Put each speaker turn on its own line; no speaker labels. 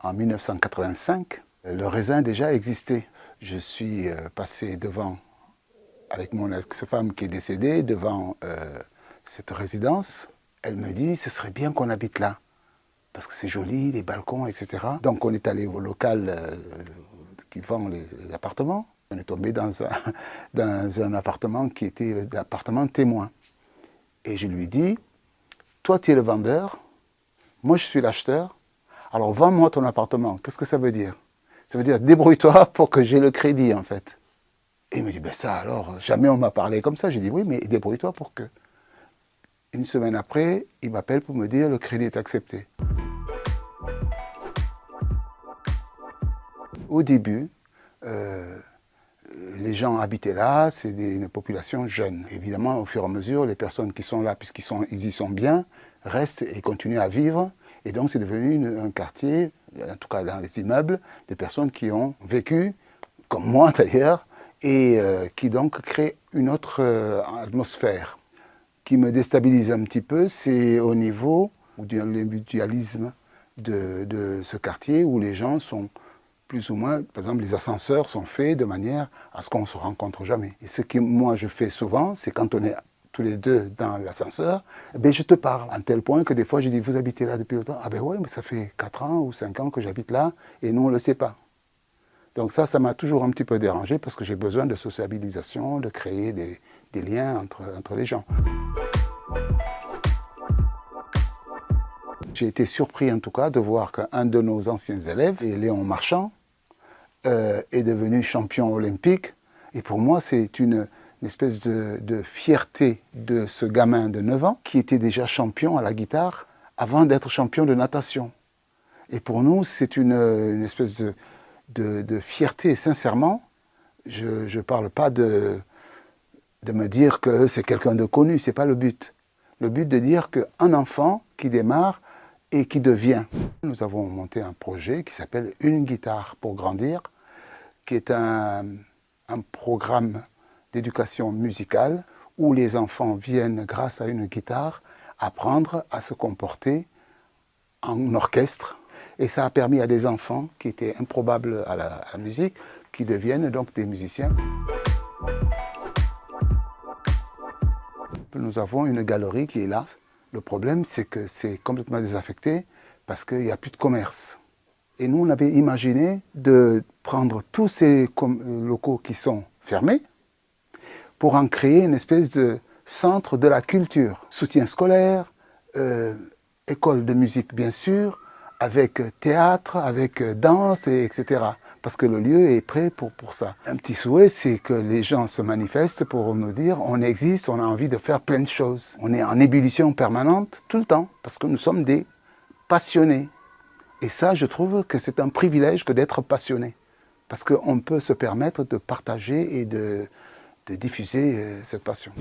En 1985, le raisin déjà existait. Je suis passé devant, avec mon ex-femme qui est décédée, devant cette résidence. Elle me dit, ce serait bien qu'on habite là, parce que c'est joli, les balcons, etc. Donc on est allé au local qui vend les appartements. On est tombé dans un appartement qui était l'appartement témoin. Et je lui dis, toi tu es le vendeur, moi je suis l'acheteur, alors vends-moi ton appartement. Qu'est-ce que ça veut dire? Ça veut dire débrouille-toi pour que j'ai le crédit en fait. Et il me dit, ben ça alors, jamais on m'a parlé comme ça. J'ai dit, oui, mais débrouille-toi pour que... Une semaine après, il m'appelle pour me dire, le crédit est accepté. Au début, les gens habitaient là, c'est une population jeune. Évidemment, au fur et à mesure, les personnes qui sont là, puisqu'ils y sont bien, restent et continuent à vivre. Et donc, c'est devenu un quartier, en tout cas dans les immeubles, des personnes qui ont vécu, comme moi d'ailleurs, et qui donc créent une autre atmosphère. Qui me déstabilise un petit peu, c'est au niveau du mutualisme de ce quartier où les gens sont plus ou moins, par exemple, les ascenseurs sont faits de manière à ce qu'on ne se rencontre jamais. Et ce que moi je fais souvent, c'est quand on est tous les deux dans l'ascenseur, ben je te parle. À tel point que des fois je dis, vous habitez là depuis longtemps? Ah ben oui, mais ça fait 4 ans ou 5 ans que j'habite là et nous on ne le sait pas. Donc ça m'a toujours un petit peu dérangé parce que j'ai besoin de sociabilisation, de créer des liens entre les gens. J'ai été surpris en tout cas de voir qu'un de nos anciens élèves, Léon Marchand, est devenu champion olympique. Et pour moi, c'est une espèce de fierté de ce gamin de 9 ans qui était déjà champion à la guitare avant d'être champion de natation. Et pour nous, c'est une espèce de fierté. Et sincèrement, je ne parle pas de me dire que c'est quelqu'un de connu, ce n'est pas le but. Le but de dire qu'un enfant qui démarre et qui devient. Nous avons monté un projet qui s'appelle Une guitare pour grandir, qui est un programme d'éducation musicale où les enfants viennent, grâce à une guitare, apprendre à se comporter en orchestre. Et ça a permis à des enfants qui étaient improbables à la musique, qui deviennent donc des musiciens. Nous avons une galerie qui est là. Le problème, c'est que c'est complètement désaffecté parce qu'il n'y a plus de commerce. Et nous, on avait imaginé de prendre tous ces locaux qui sont fermés pour en créer une espèce de centre de la culture. Soutien scolaire, école de musique bien sûr, avec théâtre, avec danse, etc. Parce que le lieu est prêt pour ça. Un petit souhait, c'est que les gens se manifestent pour nous dire on existe, on a envie de faire plein de choses. On est en ébullition permanente tout le temps, parce que nous sommes des passionnés. Et ça, je trouve que c'est un privilège que d'être passionné. Parce qu'on peut se permettre de partager et de diffuser cette passion.